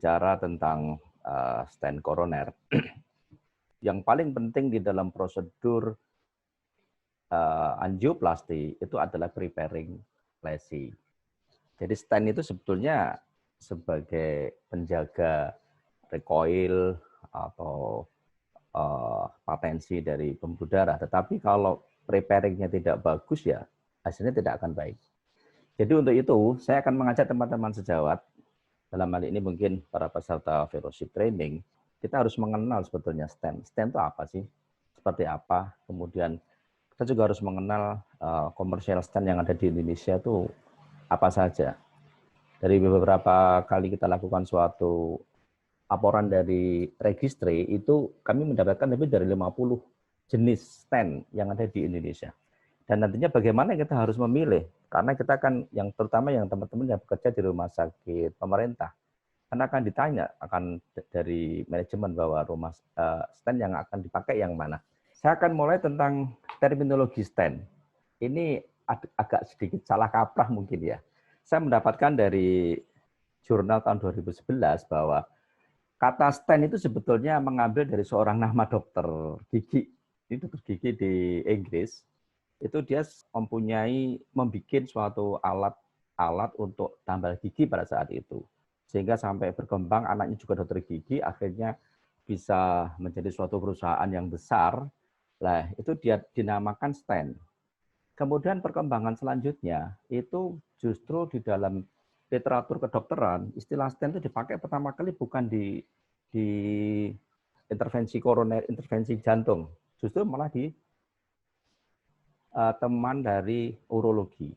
bicara tentang stent koroner, yang paling penting di dalam prosedur angioplasti itu adalah preparing lesi. Jadi stent itu sebetulnya sebagai penjaga recoil atau patensi dari pembuluh darah. Tetapi kalau preparingnya tidak bagus ya hasilnya tidak akan baik. Jadi untuk itu saya akan mengajak teman-teman sejawat, dalam hal ini mungkin para peserta fellowship training, kita harus mengenal sebetulnya stent. Stent itu apa sih? Seperti apa? Kemudian kita juga harus mengenal komersial stent yang ada di Indonesia itu apa saja. Dari beberapa kali kita lakukan suatu laporan dari registry, itu kami mendapatkan lebih dari 50 jenis stent yang ada di Indonesia. Dan nantinya bagaimana kita harus memilih, karena kita kan yang terutama yang teman-teman yang bekerja di rumah sakit pemerintah, karena akan ditanya akan dari manajemen bahwa rumah stent yang akan dipakai yang mana. Saya akan mulai tentang terminologi stent. Ini agak sedikit salah kaprah mungkin ya. Saya mendapatkan dari jurnal tahun 2011 bahwa kata stent itu sebetulnya mengambil dari seorang nama dokter gigi. Ini dokter gigi di Inggris. Itu dia membuat suatu alat untuk tambal gigi pada saat itu. Sehingga sampai berkembang anaknya juga dokter gigi, akhirnya bisa menjadi suatu perusahaan yang besar. Nah, itu dia dinamakan stent. Kemudian perkembangan selanjutnya itu justru di dalam literatur kedokteran, istilah stent itu dipakai pertama kali bukan di intervensi koroner, intervensi jantung, justru malah di teman dari urologi.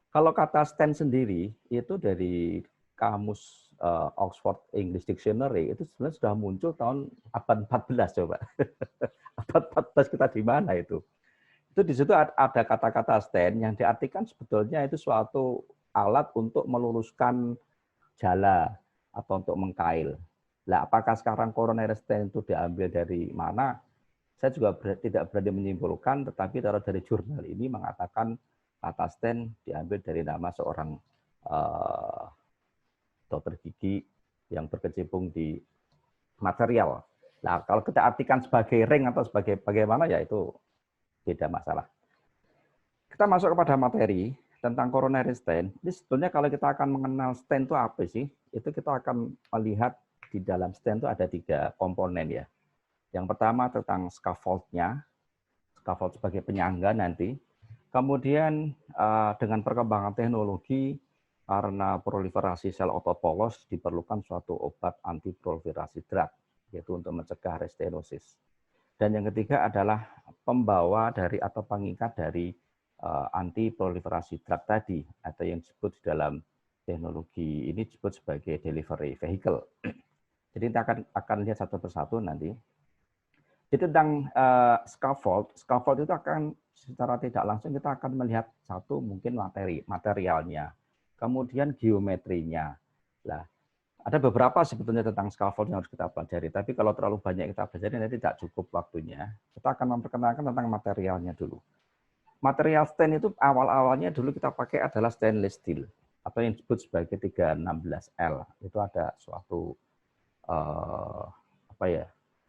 Kalau kata stent sendiri itu dari kamus Oxford English Dictionary itu sebenarnya sudah muncul tahun abad 14 coba. Abad 14 kita di mana itu? Itu di situ ada kata-kata stent yang diartikan sebetulnya itu suatu alat untuk meluruskan jala atau untuk mengkail. Nah, apakah sekarang coronary stent itu diambil dari mana? Saya juga tidak berani menyimpulkan, tetapi dari jurnal ini mengatakan kata stent diambil dari nama seorang dokter gigi yang berkecimpung di material. Nah, kalau kita artikan sebagai ring atau sebagai bagaimana ya itu beda masalah. Kita masuk kepada materi tentang coronary stent. Ini sebetulnya kalau kita akan mengenal stent itu apa sih? Itu kita akan melihat di dalam stent itu ada 3 komponen ya. Yang pertama tentang scaffold-nya, scaffold sebagai penyangga nanti. Kemudian dengan perkembangan teknologi, karena proliferasi sel otot polos, diperlukan suatu obat antiproliferasi drug, yaitu untuk mencegah restenosis. Dan yang ketiga adalah pembawa dari atau pengikat dari antiproliferasi drug tadi, atau yang disebut di dalam teknologi ini disebut sebagai delivery vehicle. Jadi kita akan lihat satu persatu nanti. Jadi tentang scaffold itu akan secara tidak langsung kita akan melihat satu mungkin materialnya, kemudian geometrinya. Nah, ada beberapa sebetulnya tentang scaffold yang harus kita pelajari, tapi kalau terlalu banyak kita pelajari nanti tidak cukup waktunya. Kita akan memperkenalkan tentang materialnya dulu. Material stent itu awal-awalnya dulu kita pakai adalah stainless steel atau yang disebut sebagai 316L. Itu ada suatu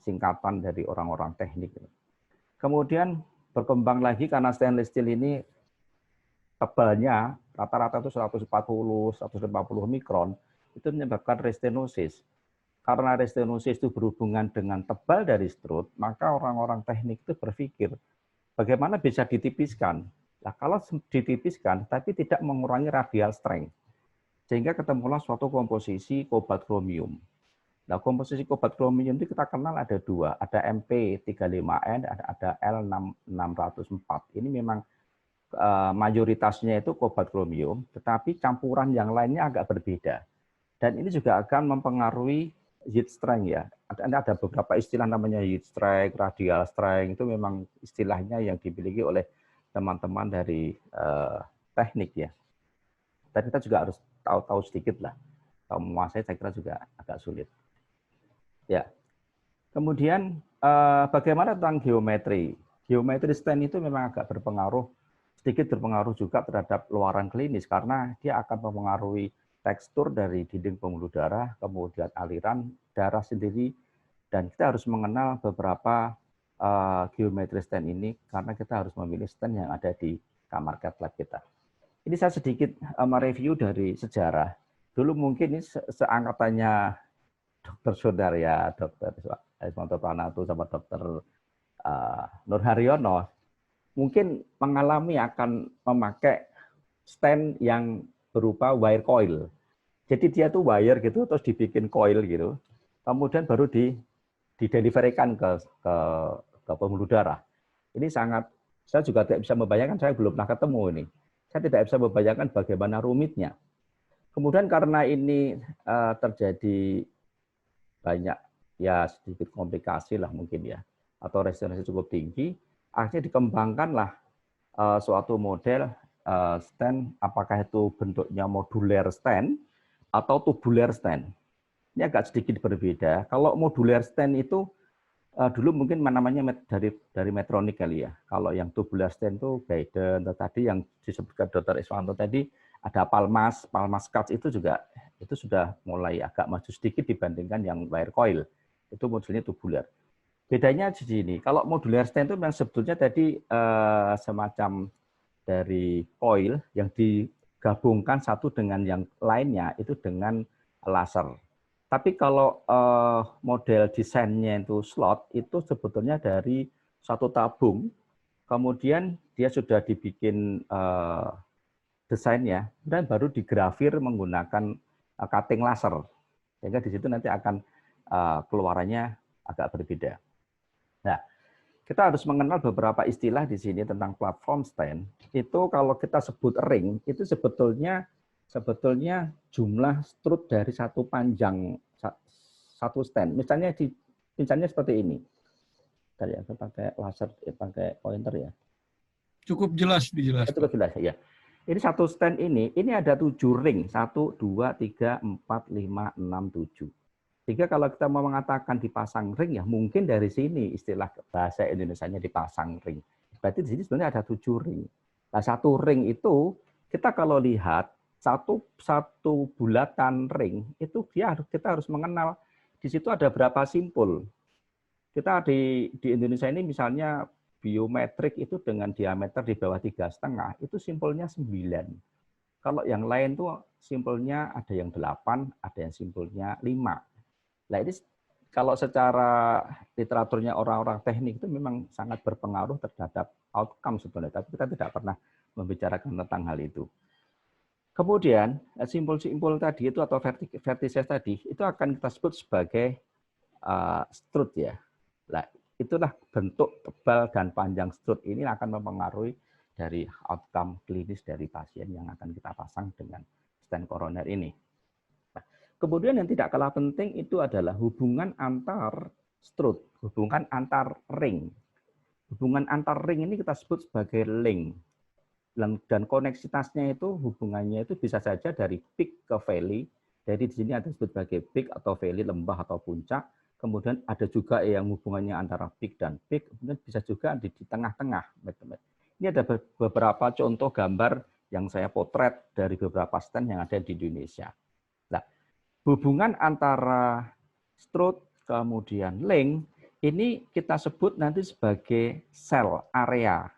singkatan dari orang-orang teknik. Kemudian berkembang lagi karena stainless steel ini tebalnya rata-rata itu 140, 150 mikron, itu menyebabkan restenosis. Karena restenosis itu berhubungan dengan tebal dari strut, maka orang-orang teknik itu berpikir, bagaimana bisa ditipiskan? Nah, kalau ditipiskan, tapi tidak mengurangi radial strength, sehingga ketemulah suatu komposisi kobalt kromium. Nah, komposisi kobalt kromium itu kita kenal ada 2, ada MP35N, ada L604. Ini memang mayoritasnya itu kobalt kromium, tetapi campuran yang lainnya agak berbeda. Dan ini juga akan mempengaruhi heat strength ya. Ada beberapa istilah namanya heat strength, radial strength, itu memang istilahnya yang dimiliki oleh teman-teman dari teknik ya. Dan kita juga harus tahu sedikit lah. Kalau menguasai saya kira juga agak sulit. Ya. Kemudian bagaimana tentang geometri? Geometri stent itu memang agak sedikit berpengaruh juga terhadap luaran klinis karena dia akan mempengaruhi tekstur dari dinding pembuluh darah, kemudian aliran darah sendiri, dan kita harus mengenal beberapa geometri stent ini karena kita harus memilih stent yang ada di kamar cath lab kita. Ini saya sedikit mereview dari sejarah. Dulu mungkin ini seangkatannya Dr. Sundarya, Dr. Iswanto Pranatu, sama Dr. Nur Haryono, mungkin mengalami akan memakai stent yang berupa wire coil. Jadi dia tuh wire gitu, terus dibikin coil gitu, kemudian baru dideliverykan ke pembuluh darah. Ini sangat, saya juga tidak bisa membayangkan, saya belum pernah ketemu ini. Saya tidak bisa membayangkan bagaimana rumitnya. Kemudian karena ini terjadi banyak ya sedikit komplikasi lah mungkin ya, atau resistensi cukup tinggi, akhirnya dikembangkanlah suatu model stent, apakah itu bentuknya modular stent atau tubular stent. Ini agak sedikit berbeda. Kalau modular stent itu dulu mungkin namanya dari Medtronic kali ya. Kalau yang tubular stent itu Guidant, tadi yang disebutkan Dr. Iswanto tadi ada Palmas Cuts itu juga itu sudah mulai agak maju sedikit dibandingkan yang wire coil. Itu modelnya tubular. Bedanya di sini. Kalau modular stent itu memang sebetulnya tadi semacam dari coil yang digabungkan satu dengan yang lainnya itu dengan laser. Tapi kalau model desainnya itu slot, itu sebetulnya dari satu tabung, kemudian dia sudah dibikin desainnya, dan baru digrafir menggunakan cutting laser. Sehingga di situ nanti akan keluarannya agak berbeda. Nah, kita harus mengenal beberapa istilah di sini tentang platform stent. Itu kalau kita sebut ring, itu sebetulnya jumlah strut dari satu panjang satu stent. Misalnya seperti ini. Tadi aku pakai laser, pakai pointer ya. Cukup jelas dijelaskan. Cukup jelas ya. Ini satu stent ini ada 7 ring. 1, 2, 3, 4, 5, 6, 7. Sehingga kalau kita mau mengatakan dipasang ring, ya mungkin dari sini istilah bahasa Indonesianya dipasang ring. Berarti di sini sebenarnya ada 7 ring. Nah, satu ring itu, kita kalau lihat, satu bulatan ring, itu kita harus mengenal, di situ ada berapa simpul. Kita di Indonesia ini misalnya, biometrik itu dengan diameter di bawah 3,5, itu simpulnya 9. Kalau yang lain tuh simpulnya ada yang 8, ada yang simpulnya 5. Nah ini kalau secara literaturnya orang-orang teknik itu memang sangat berpengaruh terhadap outcome sebetulnya, tapi kita tidak pernah membicarakan tentang hal itu. Kemudian simpul-simpul tadi itu atau vertices tadi itu akan kita sebut sebagai strut ya. Nah, itulah bentuk tebal dan panjang strut ini akan mempengaruhi dari outcome klinis dari pasien yang akan kita pasang dengan stent koroner ini. Kemudian yang tidak kalah penting itu adalah hubungan antar strut, hubungan antar ring. Hubungan antar ring ini kita sebut sebagai link. Dan koneksitasnya itu hubungannya itu bisa saja dari peak ke valley. Jadi di sini ada disebut sebagai peak atau valley, lembah atau puncak. Kemudian ada juga yang hubungannya antara peak dan peak, kemudian bisa juga di tengah-tengah. Ini ada beberapa contoh gambar yang saya potret dari beberapa stent yang ada di Indonesia. Nah, hubungan antara strut kemudian link ini kita sebut nanti sebagai cell area.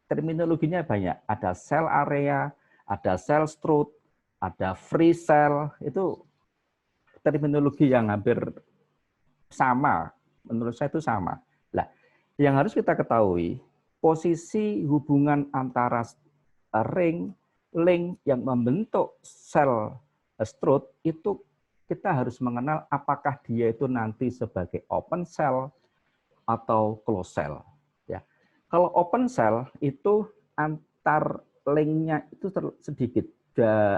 Terminologinya banyak, ada cell area, ada cell strut, ada free cell, itu terminologi yang hampir sama, menurut saya itu sama. Nah, yang harus kita ketahui, posisi hubungan antara ring, link yang membentuk sel strut itu kita harus mengenal apakah dia itu nanti sebagai open cell atau closed cell. Ya, kalau open cell itu antar linknya itu sedikit,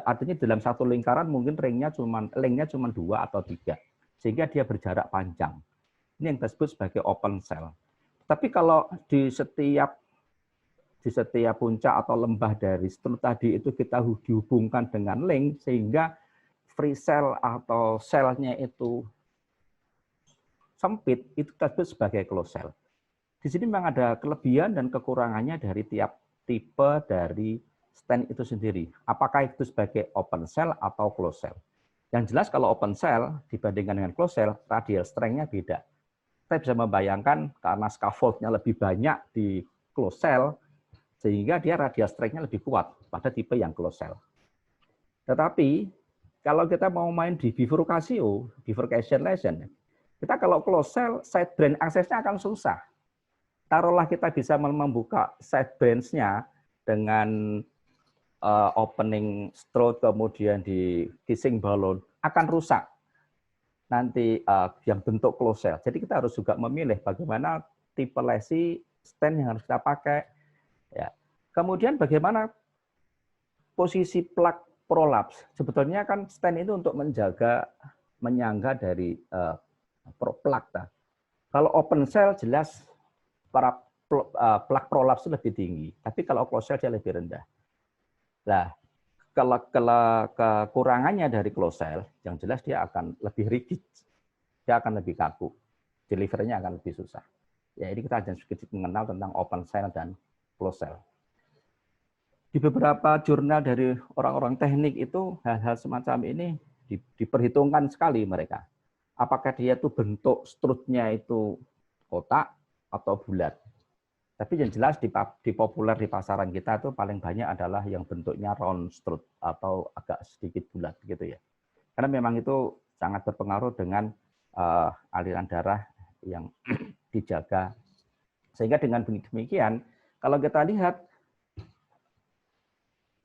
artinya dalam satu lingkaran mungkin linknya cuma 2 atau 3. Sehingga dia berjarak panjang. Ini yang disebut sebagai open cell. Tapi kalau di setiap puncak atau lembah dari strut tadi itu kita dihubungkan dengan link, sehingga free cell atau selnya itu sempit, itu disebut sebagai closed cell. Di sini memang ada kelebihan dan kekurangannya dari tiap tipe dari stent itu sendiri. Apakah itu sebagai open cell atau closed cell? Yang jelas kalau open cell dibandingkan dengan closed cell, radial strength-nya beda. Saya bisa membayangkan karena scaffold-nya lebih banyak di closed cell, sehingga dia radial strength-nya lebih kuat pada tipe yang closed cell. Tetapi kalau kita mau main di bifurcation lesion, kita kalau closed cell, side branch aksesnya akan susah. Taruhlah kita bisa membuka side branch-nya dengan opening stroke, kemudian di kissing balloon, akan rusak nanti yang bentuk closed cell. Jadi kita harus juga memilih bagaimana tipe lesi stent yang harus kita pakai. Ya. Kemudian bagaimana posisi plak prolaps. Sebetulnya kan stent itu untuk menyangga dari plak. Kalau open cell jelas para plak prolaps itu lebih tinggi, tapi kalau closed cell dia lebih rendah. Nah, kalau kekurangannya dari closed cell, yang jelas dia akan lebih rigid, dia akan lebih kaku, delivery-nya akan lebih susah. Ya, ini kita akan sedikit mengenal tentang open cell dan closed cell. Di beberapa jurnal dari orang-orang teknik itu hal-hal semacam ini diperhitungkan sekali mereka. Apakah dia itu bentuk strut-nya itu kotak atau bulat. Tapi yang jelas di populer di pasaran kita itu paling banyak adalah yang bentuknya round strut atau agak sedikit bulat gitu ya. Karena memang itu sangat berpengaruh dengan aliran darah yang dijaga. Sehingga dengan demikian, kalau kita lihat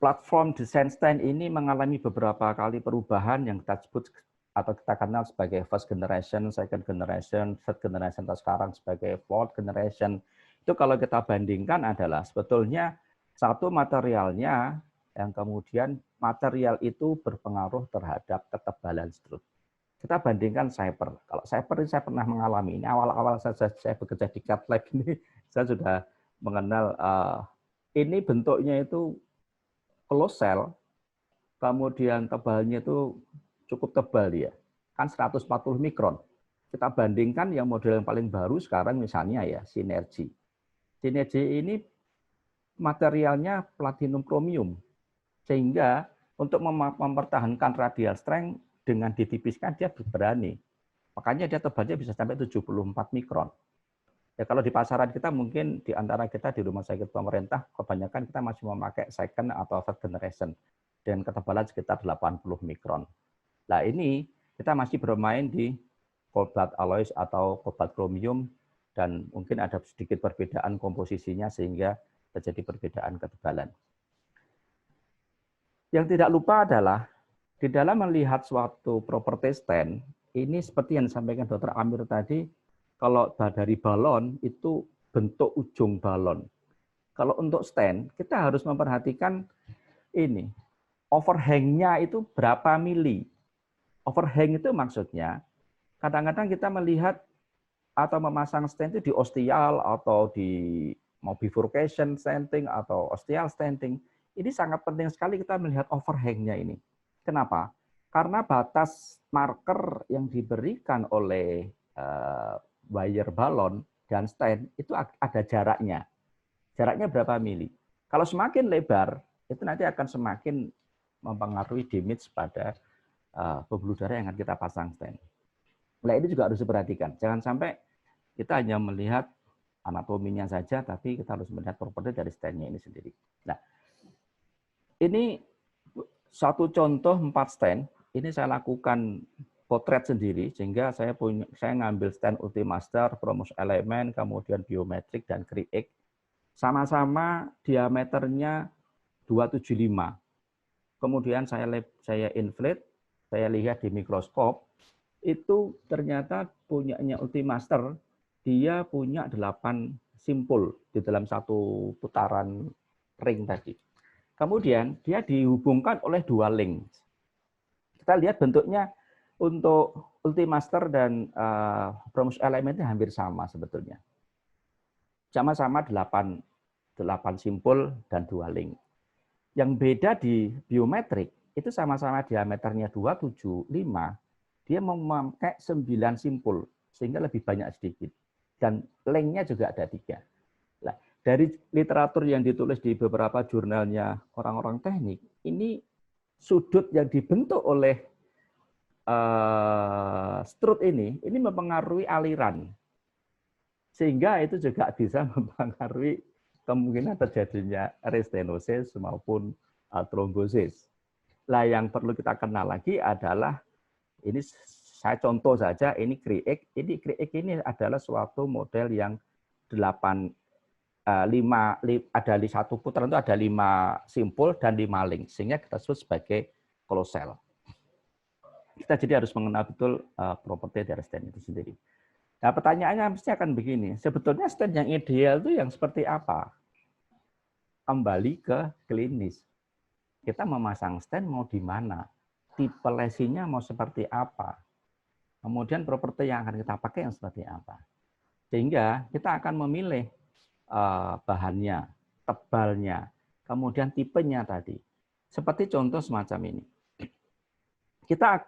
platform desain stent ini mengalami beberapa kali perubahan yang kita sebut atau kita kenal sebagai first generation, second generation, third generation, atau sekarang sebagai fourth generation. Itu kalau kita bandingkan adalah sebetulnya satu materialnya yang kemudian material itu berpengaruh terhadap ketebalan strut. Kita bandingkan Cyper. Kalau Cyper ini saya pernah mengalami, ini awal-awal saya bekerja di CAT Lab ini, saya sudah mengenal ini bentuknya itu closed cell, kemudian tebalnya itu cukup tebal dia, kan 140 mikron. Kita bandingkan yang model yang paling baru sekarang misalnya ya, Synergy. Synergy ini materialnya platinum chromium, sehingga untuk mempertahankan radial strength dengan ditipiskan dia berani. Makanya dia tebalnya bisa sampai 74 mikron. Ya kalau di pasaran kita mungkin di antara kita di rumah sakit pemerintah kebanyakan kita masih memakai second atau third generation dengan ketebalan sekitar 80 mikron. Nah ini kita masih bermain di cobalt alloys atau cobalt chromium dan mungkin ada sedikit perbedaan komposisinya sehingga terjadi perbedaan ketebalan. Yang tidak lupa adalah di dalam melihat suatu properti stent, ini seperti yang disampaikan Dr. Amir tadi, kalau dari balon itu bentuk ujung balon. Kalau untuk stent, kita harus memperhatikan ini, overhang-nya itu berapa mili. Overhang itu maksudnya, kadang-kadang kita melihat atau memasang stent itu di ostial atau di mau bifurcation stenting atau ostial stenting. Ini sangat penting sekali kita melihat overhang-nya ini. Kenapa? Karena batas marker yang diberikan oleh wire balon dan stent itu ada jaraknya. Jaraknya berapa mili. Kalau semakin lebar, itu nanti akan semakin mempengaruhi damage pada pembuluh darah yang akan kita pasang stent. Nah ini juga harus diperhatikan. Jangan sampai kita hanya melihat anatominya saja, tapi kita harus melihat properti dari stentnya ini sendiri. Nah, ini satu contoh 4 stent. Ini saya lakukan potret sendiri, sehingga saya ngambil stent Ultimaster, Promus Element, kemudian Biometrik dan Create. Sama-sama diameternya 275. Kemudian saya inflate, saya lihat di mikroskop, itu ternyata punyanya Ultimaster, dia punya 8 simpul di dalam satu putaran ring tadi. Kemudian dia dihubungkan oleh 2 link. Kita lihat bentuknya untuk Ultimaster dan Promus Elementnya hampir sama sebetulnya. Sama-sama 8 simpul dan 2 link. Yang beda di biometrik, itu sama-sama diameternya 275, dia memakai 9 simpul, sehingga lebih banyak sedikit. Dan lengnya juga ada 3. Nah, dari literatur yang ditulis di beberapa jurnalnya orang-orang teknik, ini sudut yang dibentuk oleh strut ini mempengaruhi aliran. Sehingga itu juga bisa mempengaruhi kemungkinan terjadinya restenosis maupun trombosis. Nah, yang perlu kita kenal lagi adalah, ini saya contoh saja, ini CRIEC. Ini CRIEC ini adalah suatu model yang 5, ada di satu putaran itu ada 5 simpul dan 5 link, sehingga kita sebut sebagai closed cell. Kita jadi harus mengenal betul properti dari stent itu sendiri. Nah, pertanyaannya mesti akan begini, sebetulnya stent yang ideal itu yang seperti apa? Kembali ke klinis. Kita memasang stent mau di mana? Tipe lesinya mau seperti apa? Kemudian properti yang akan kita pakai yang seperti apa? Sehingga kita akan memilih bahannya, tebalnya, kemudian tipenya tadi. Seperti contoh semacam ini. Kita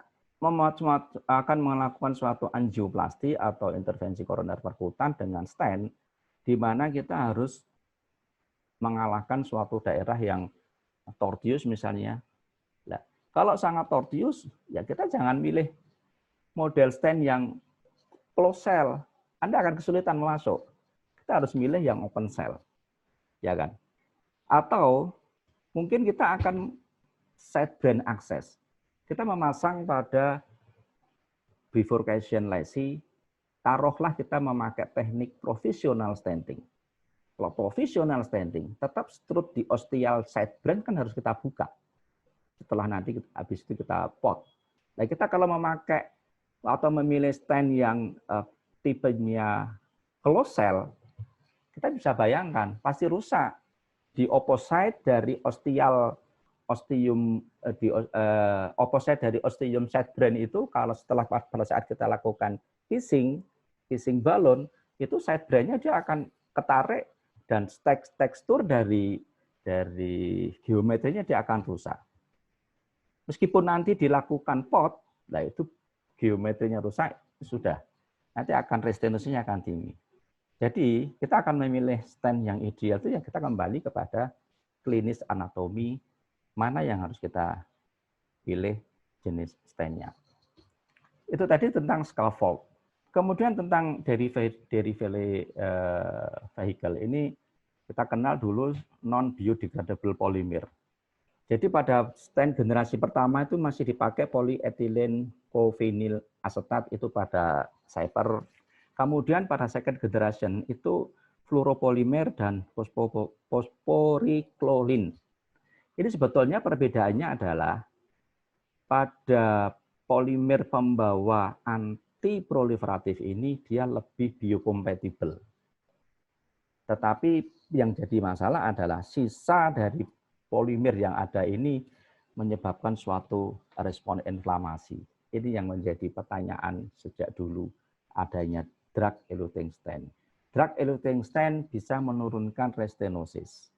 akan melakukan suatu angioplasti atau intervensi koroner perkutan dengan stent, di mana kita harus mengalahkan suatu daerah yang tortius misalnya. Nah, kalau sangat tortius, ya kita jangan milih model stent yang closed cell. Anda akan kesulitan masuk. Kita harus milih yang open cell, ya kan? Atau mungkin kita akan side brain access. Kita memasang pada bifurcation lesi, taruhlah kita memakai teknik profesional stenting. Kalau profesional stenting, tetap strut di ostial side brain kan harus kita buka. Setelah nanti habis itu kita pot. Nah, kita kalau memakai atau memilih stent yang tipenya closed cell, kita bisa bayangkan pasti rusak di opposite dari ostium side brain itu. Kalau pada saat kita lakukan kissing balon, itu side brain-nya dia akan ketarik dan tekstur dari geometrinya dia akan rusak. Meskipun nanti dilakukan pot, nah itu geometrinya rusak, sudah. Nanti akan restenosinya akan tinggi. Jadi kita akan memilih stent yang ideal itu yang kita kembali kepada klinis anatomi, mana yang harus kita pilih jenis stentnya. Itu tadi tentang scaffold. Kemudian tentang delivery vehicle ini kita kenal dulu non-biodegradable polymer. Jadi pada stent generasi pertama itu masih dipakai polyethylene covinyl acetate itu pada Cypher. Kemudian pada second generation itu fluoropolimer dan fosforiklolin. Ini sebetulnya perbedaannya adalah pada polimer pembawa antiproliferatif ini dia lebih biokompatibel. Tetapi yang jadi masalah adalah sisa dari polimer yang ada ini menyebabkan suatu respon inflamasi. Ini yang menjadi pertanyaan sejak dulu adanya drug-eluting stent. Drug-eluting stent bisa menurunkan restenosis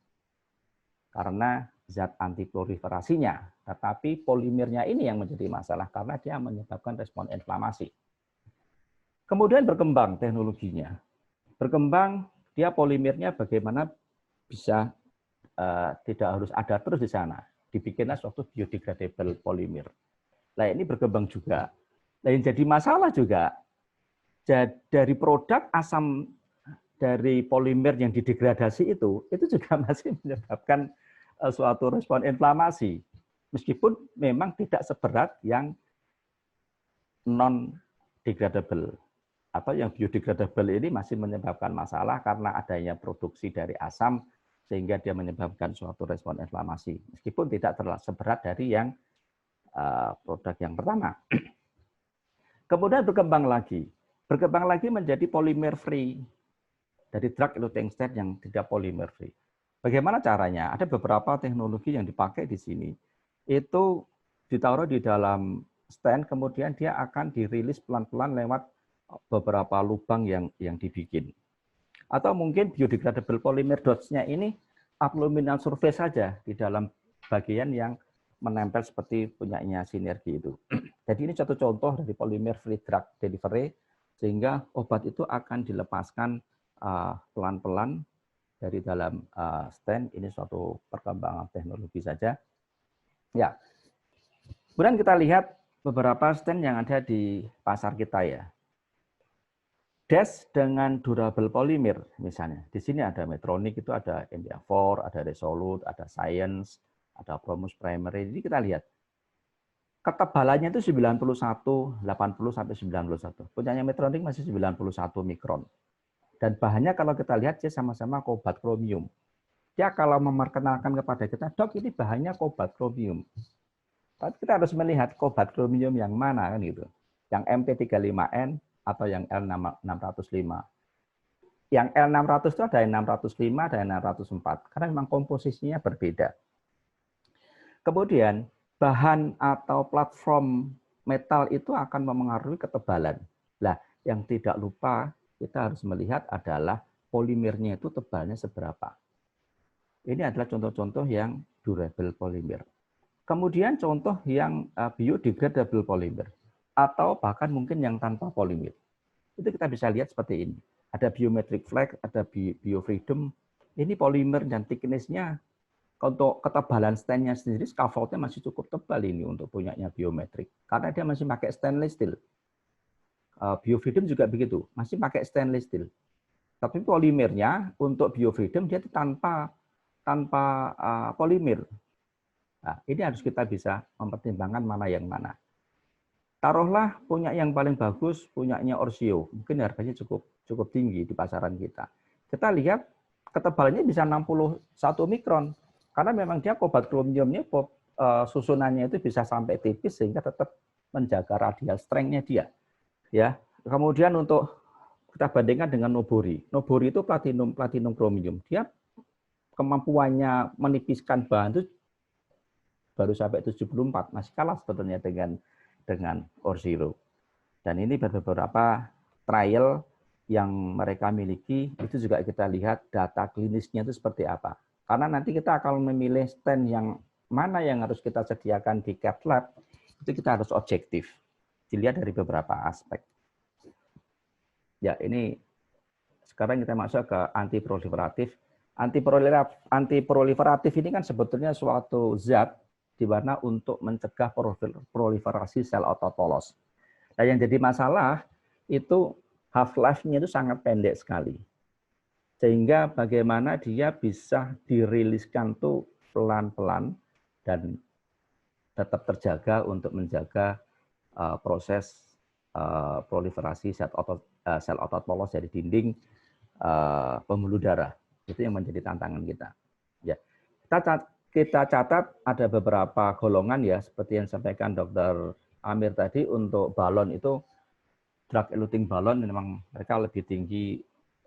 karena zat antiproliferasinya, tetapi polimernya ini yang menjadi masalah karena dia menyebabkan respon inflamasi. Kemudian berkembang teknologinya. Berkembang dia polimernya bagaimana bisa tidak harus ada terus di sana. Dibikinlah suatu biodegradable polimer. Nah, ini berkembang juga. Nah, yang jadi masalah juga dari produk asam dari polimer yang didegradasi itu juga masih menyebabkan suatu respon inflamasi. Meskipun memang tidak seberat yang non-degradable. Atau yang biodegradable ini masih menyebabkan masalah karena adanya produksi dari asam sehingga dia menyebabkan suatu respon inflamasi. Meskipun tidak terlalu seberat dari yang produk yang pertama. Kemudian berkembang lagi menjadi polymer free dari drug-eluting stent yang tidak polymer free. Bagaimana caranya? Ada beberapa teknologi yang dipakai di sini. Itu ditaruh di dalam stent, kemudian dia akan dirilis pelan-pelan lewat beberapa lubang yang dibikin. Atau mungkin biodegradable polymer dots-nya ini abdominal surface saja di dalam bagian yang menempel seperti punyanya sinergi itu. Jadi ini satu contoh dari polymer free drug delivery, sehingga obat itu akan dilepaskan pelan-pelan dari dalam stent. Ini suatu perkembangan teknologi saja. Ya. Kemudian kita lihat beberapa stent yang ada di pasar kita ya. Dash dengan durable polymer misalnya. Di sini ada Medtronic, itu ada Endeavor, ada Resolute, ada Science, ada Promus Primary. Jadi kita lihat ketebalannya itu 91, 80 sampai 91. Punyanya Medtronic masih 91 mikron. Dan bahannya kalau kita lihat dia sama-sama kobalt kromium. Dia kalau memperkenalkan kepada kita, "Dok, ini bahannya kobalt kromium." Tapi kita harus melihat kobalt kromium yang mana kan gitu. Yang MP35N atau yang L605. Yang L600 itu ada yang 605, ada yang 604. Karena memang komposisinya berbeda. Kemudian, bahan atau platform metal itu akan memengaruhi ketebalan. Nah, yang tidak lupa kita harus melihat adalah polimernya itu tebalnya seberapa. Ini adalah contoh-contoh yang durable polymer. Kemudian contoh yang biodegradable polymer. Atau bahkan mungkin yang tanpa polimer. Itu kita bisa lihat seperti ini. Ada biometric flex, ada biofreedom. Ini polimer dan thickness-nya, untuk ketebalan stand-nya sendiri, scaffold-nya masih cukup tebal ini untuk punyanya biometric. Karena dia masih pakai stainless steel. Biofreedom juga begitu, masih pakai stainless steel. Tapi polimernya untuk biofreedom dia tanpa polimer. Nah, ini harus kita bisa mempertimbangkan mana yang mana. Taruhlah punya yang paling bagus, punyanya Orsio. Mungkin harganya cukup tinggi di pasaran kita. Kita lihat ketebalannya bisa 61 mikron. Karena memang dia kobalt kromiumnya, susunannya itu bisa sampai tipis sehingga tetap menjaga radial strength-nya dia. Ya. Kemudian untuk kita bandingkan dengan Nobori. Nobori itu platinum kromium. Dia kemampuannya menipiskan bahan itu baru sampai 74, masih kalah sebetulnya dengan Orsiro. Dan ini beberapa trial yang mereka miliki, itu juga kita lihat data klinisnya itu seperti apa. Karena nanti kita akan memilih stand yang mana yang harus kita sediakan di cath lab, itu kita harus objektif. Dilihat dari beberapa aspek. Ya, ini sekarang kita masuk ke antiproliferatif. Antiproliferatif ini kan sebetulnya suatu zat di mana untuk mencegah proliferasi sel otot polos. Nah, yang jadi masalah itu half-life-nya itu sangat pendek sekali. Sehingga bagaimana dia bisa diriliskan tuh pelan-pelan dan tetap terjaga untuk menjaga proses proliferasi sel otot polos dari dinding pembuluh darah. Itu yang menjadi tantangan kita. Ya. Kita catat ada beberapa golongan ya, seperti yang disampaikan Dr. Amir tadi. Untuk balon itu, drug eluting balon memang mereka lebih tinggi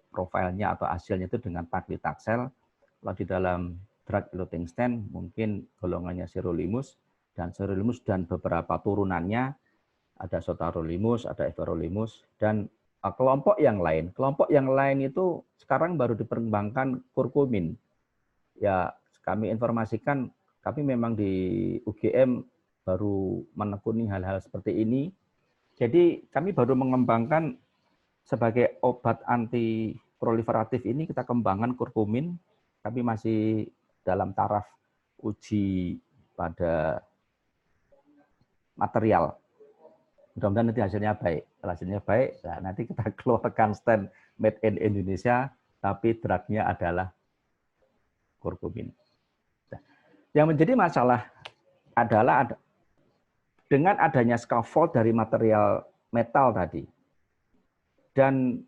profilnya atau hasilnya itu dengan paclitaxel. Kalau di dalam drug eluting stent mungkin golongannya sirolimus dan beberapa turunannya, ada sotarolimus, ada everolimus, dan kelompok yang lain. Kelompok yang lain itu sekarang baru diperkembangkan kurkumin. Ya, kami informasikan, kami memang di UGM baru menekuni hal-hal seperti ini. Jadi kami baru mengembangkan sebagai obat anti proliferatif ini, kita kembangkan kurkumin. Kami masih dalam taraf uji pada material. Mudah-mudahan nanti hasilnya baik. Kalau hasilnya baik, nah nanti kita keluarkan stand made in Indonesia, tapi drugnya adalah kurkumin. Yang menjadi masalah adalah dengan adanya scaffold dari material metal tadi dan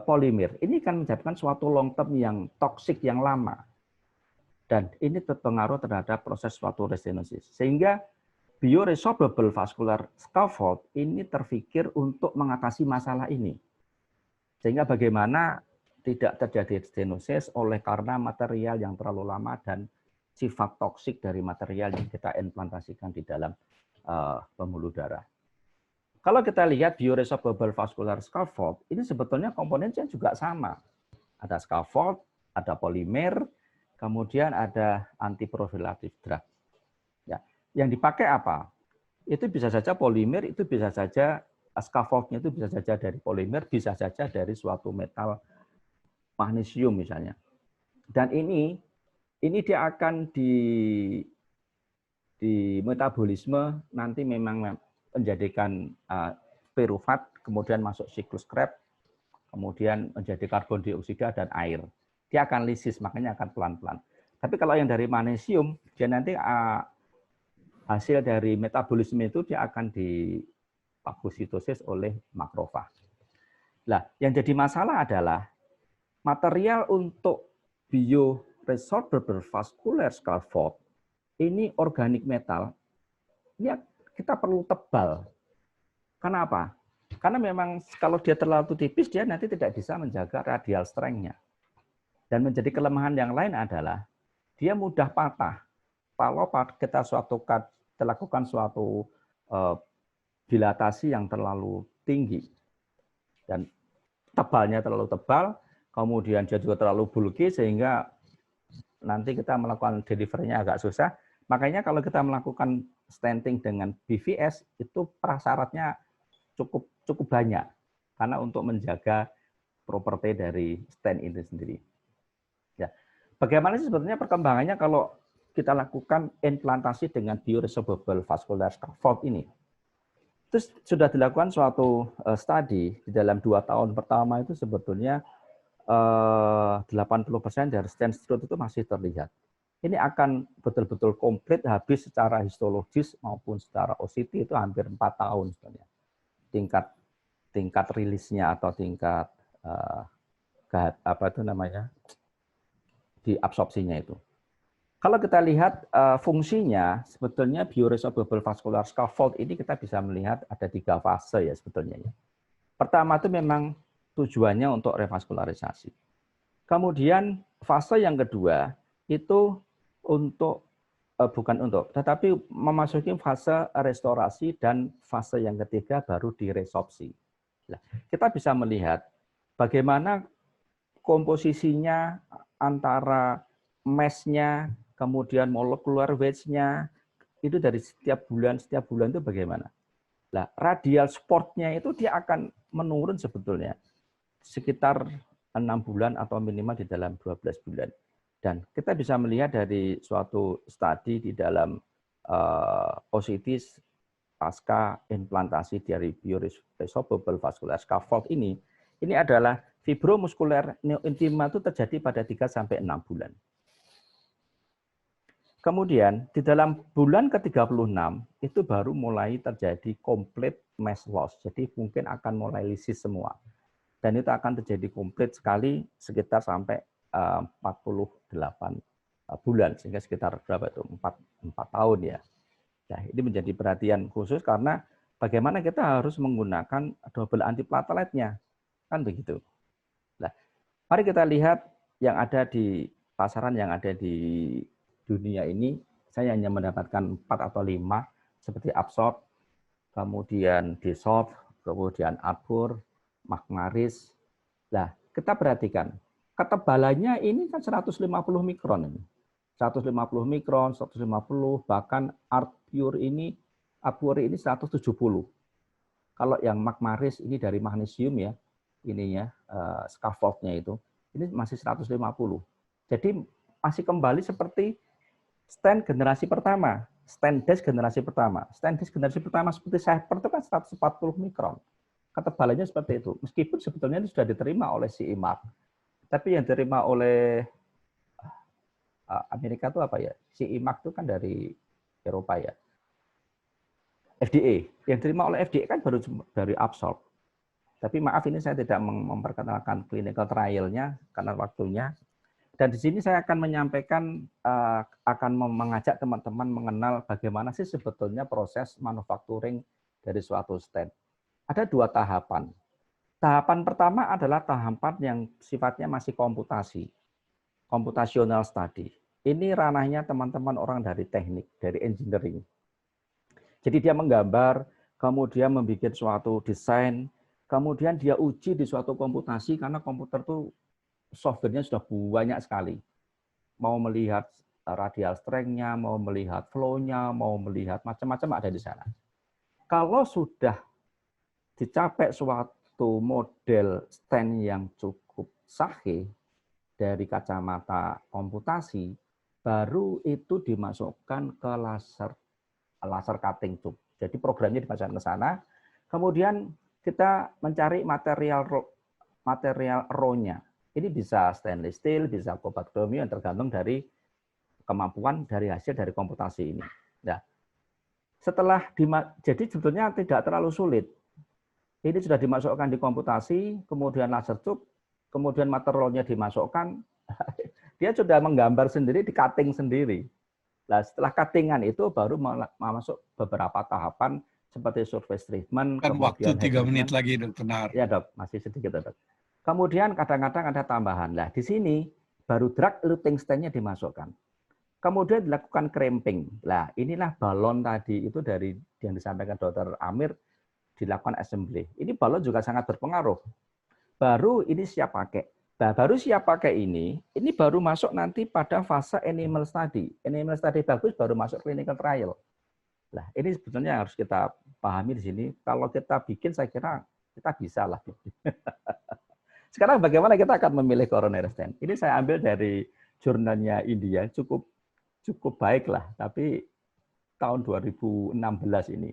polimer, ini kan menyebabkan suatu long term yang toksik yang lama. Dan ini berpengaruh terhadap proses suatu restenosis. Sehingga bioresorbable vascular scaffold ini terpikir untuk mengatasi masalah ini. Sehingga bagaimana tidak terjadi stenosis oleh karena material yang terlalu lama dan sifat toksik dari material yang kita implantasikan di dalam pembuluh darah. Kalau kita lihat bioresorbable vascular scaffold, ini sebetulnya komponennya juga sama. Ada scaffold, ada polimer, kemudian ada antiproliferatif drug. Ya, yang dipakai apa? Itu bisa saja polimer, itu bisa saja scaffoldnya itu bisa saja dari polimer, bisa saja dari suatu metal magnesium misalnya. Dan ini dia akan di metabolisme nanti memang menjadikan pirufat, kemudian masuk siklus Krebs, kemudian menjadi karbon dioksida dan air. Dia akan lisis, makanya akan pelan-pelan. Tapi kalau yang dari magnesium, dia nanti hasil dari metabolisme itu dia akan difagositosis oleh makrofag. Nah, yang jadi masalah adalah material untuk bioresorbable vascular scaffold ini organik metal, ini kita perlu tebal. Kenapa? Karena memang kalau dia terlalu tipis, dia nanti tidak bisa menjaga radial strength-nya. Dan menjadi kelemahan yang lain adalah dia mudah patah. Kalau kita lakukan suatu dilatasi yang terlalu tinggi dan tebalnya terlalu tebal, kemudian dia juga terlalu bulky sehingga nanti kita melakukan delivery-nya agak susah. Makanya kalau kita melakukan stenting dengan BVS itu prasyaratnya cukup banyak karena untuk menjaga properti dari stent itu sendiri. Ya, bagaimana sih sebetulnya perkembangannya kalau kita lakukan implantasi dengan bioresorbable vascular scaffold ini? Terus sudah dilakukan suatu studi di dalam 2 tahun pertama itu sebetulnya 80% dari stent stroke itu masih terlihat. Ini akan betul-betul komplit habis secara histologis maupun secara OCT itu hampir 4 tahun sebenarnya. Tingkat rilisnya atau tingkat diabsorpsinya itu. Kalau kita lihat fungsinya, sebetulnya bioresorbable vascular scaffold ini kita bisa melihat ada 3 fase ya sebetulnya. Pertama itu memang tujuannya untuk revaskularisasi. Kemudian fase yang kedua itu tetapi memasuki fase restorasi dan fase yang ketiga baru diresorpsi. Nah, kita bisa melihat bagaimana komposisinya antara mass-nya, kemudian molecular weight-nya, itu dari setiap bulan itu bagaimana. Nah, radial support-nya itu dia akan menurun sebetulnya sekitar 6 bulan atau minimal di dalam 12 bulan. Dan kita bisa melihat dari suatu studi di dalam OCT pasca implantasi dari bioresorbable vascular scaffold ini adalah fibromuskuler neointima itu terjadi pada 3-6 bulan. Kemudian di dalam bulan ke-36 itu baru mulai terjadi complete mass loss. Jadi mungkin akan mulai lisis semua. Dan itu akan terjadi komplit sekali sekitar sampai 48 bulan, sehingga sekitar berapa itu? 4 tahun ya. Nah, ini menjadi perhatian khusus karena bagaimana kita harus menggunakan double antiplateletnya. Kan begitu. Nah, mari kita lihat yang ada di pasaran yang ada di dunia ini, saya hanya mendapatkan 4 atau 5 seperti Absorb, kemudian Desorb, kemudian Arbor, Magmaris. Nah, kita perhatikan, ketebalannya ini kan 150 mikron ini. 150 mikron, 150, bahkan Arbor ini 170. Kalau yang Magmaris ini dari magnesium ya, ininya scaffoldnya itu, ini masih 150. Jadi masih kembali seperti stent generasi pertama, stent DES generasi pertama. Stent DES generasi pertama seperti Cypher itu kan 140 mikron. Ketebalannya seperti itu. Meskipun sebetulnya itu sudah diterima oleh CE Mark. Tapi yang diterima oleh Amerika itu apa ya? CE Mark itu kan dari Eropa ya. FDA. Yang diterima oleh FDA kan baru dari Absorb. Tapi maaf ini saya tidak memperkenalkan clinical trial-nya karena waktunya. Dan di sini saya akan menyampaikan, akan mengajak teman-teman mengenal bagaimana sih sebetulnya proses manufacturing dari suatu stent. Ada 2 tahapan. Tahapan pertama adalah tahapan yang sifatnya masih komputasi, computational study. Ini ranahnya teman-teman orang dari teknik, dari engineering. Jadi dia menggambar, kemudian membuat suatu desain, kemudian dia uji di suatu komputasi karena komputer itu software-nya sudah banyak sekali. Mau melihat radial strength-nya, mau melihat flow-nya, mau melihat macam-macam ada di sana. Kalau sudah dicapai suatu model stent yang cukup sahih, dari kacamata komputasi, baru itu dimasukkan ke laser cutting tube. Jadi programnya dimasukkan ke sana, kemudian kita mencari material raw-nya. Ini bisa stainless steel, bisa cobalt chromium, tergantung dari kemampuan dari hasil dari komputasi ini. Nah, jadi sebetulnya tidak terlalu sulit. Ini sudah dimasukkan di komputasi, kemudian laser tube, kemudian materialnya dimasukkan, dia sudah menggambar sendiri, di cutting sendiri. Nah, setelah cuttingan itu baru masuk beberapa tahapan seperti surface treatment, Kan waktu kemudian 3 heat menit treatment. lagi, Dokter Nahar. Ya dok, masih sedikit dok. Kemudian kadang-kadang ada tambahan. Nah di sini baru drug eluting stand-nya dimasukkan. Kemudian dilakukan cramping. Nah inilah balon tadi itu dari yang disampaikan Dr. Amir dilakukan assembly. Ini balon juga sangat berpengaruh. Baru ini siap pakai. Nah baru siap pakai ini baru masuk nanti pada fase animal study. Animal study bagus baru masuk clinical trial. Nah ini sebetulnya harus kita pahami di sini. Kalau kita bikin saya kira kita bisa lah. Sekarang bagaimana kita akan memilih coronary stent? Ini saya ambil dari jurnalnya India, cukup baik lah, tapi tahun 2016 ini.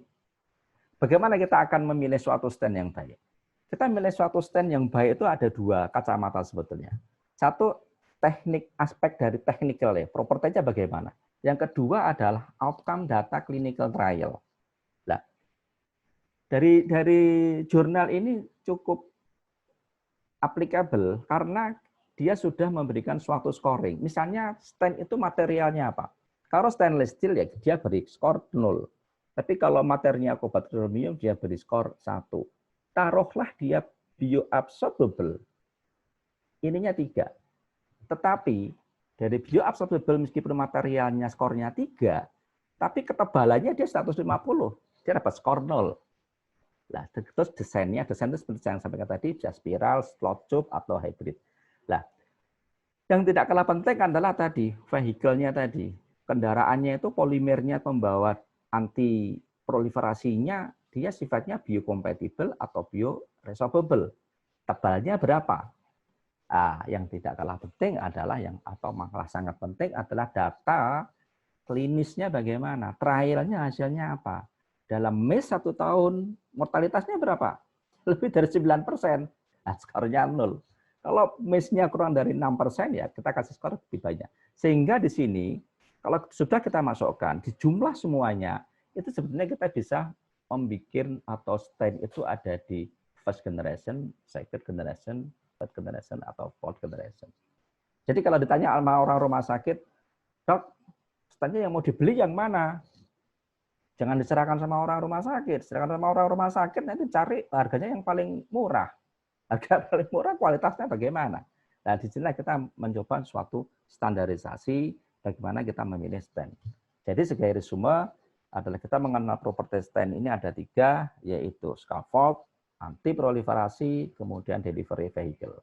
Bagaimana kita akan memilih suatu stent yang baik? Kita memilih suatu stent yang baik itu ada dua kacamata sebetulnya. Satu, aspek dari technical ya, propertinya bagaimana. Yang kedua adalah outcome data clinical trial. Nah, dari jurnal ini cukup applicable karena dia sudah memberikan suatu scoring. Misalnya stent itu materialnya apa? Kalau stainless steel ya dia beri skor 0. Tapi kalau materinya cobalt chromium dia beri skor 1. Taruhlah dia bioabsorbable. Ininya 3. Tetapi dari bioabsorbable meskipun materialnya skornya 3, tapi ketebalannya dia 150. Dia dapat skor 0. Nah, terus desain itu seperti yang sampaikan tadi, bisa spiral, slot tube, atau hybrid. Nah, yang tidak kalah penting adalah tadi, vehikelnya tadi. Kendaraannya itu polimernya pembawa anti proliferasinya, dia sifatnya biocompatible atau bioresorbable. Tebalnya berapa? Nah, yang tidak kalah penting adalah atau malah sangat penting adalah data klinisnya bagaimana, trialnya hasilnya apa. Dalam MIS 1 tahun, mortalitasnya berapa? Lebih dari 9%. Nah, skornya 0. Kalau MIS-nya kurang dari 6%, ya kita kasih skor lebih banyak. Sehingga di sini, kalau sudah kita masukkan, di jumlah semuanya, itu sebenarnya kita bisa membuat atau stent itu ada di first generation, second generation, third generation, atau fourth generation. Jadi kalau ditanya sama orang rumah sakit, dok, stentnya yang mau dibeli yang mana? Jangan diserahkan sama orang rumah sakit. Serahkan sama orang rumah sakit, nanti cari harganya yang paling murah. Harga paling murah, kualitasnya bagaimana? Nah, di sini kita mencoba suatu standarisasi bagaimana kita memilih stent. Jadi sebagai resume adalah kita mengenal properti stent ini ada 3, yaitu scaffold, anti proliferasi, kemudian delivery vehicle.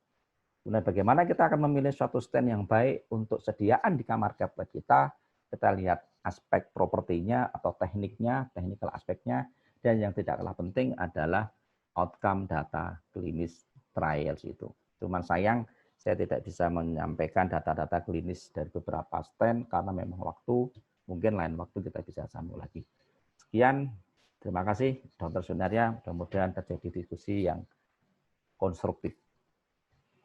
Kemudian bagaimana kita akan memilih suatu stent yang baik untuk sediaan di kamar cath kita lihat aspek propertinya atau tekniknya, technical aspeknya, dan yang tidak kalah penting adalah outcome data klinis trials itu. Cuman sayang saya tidak bisa menyampaikan data-data klinis dari beberapa stent karena memang waktu, mungkin lain waktu kita bisa sambung lagi. Sekian, terima kasih Dr. Sunarya, mudah-mudahan terjadi diskusi yang konstruktif.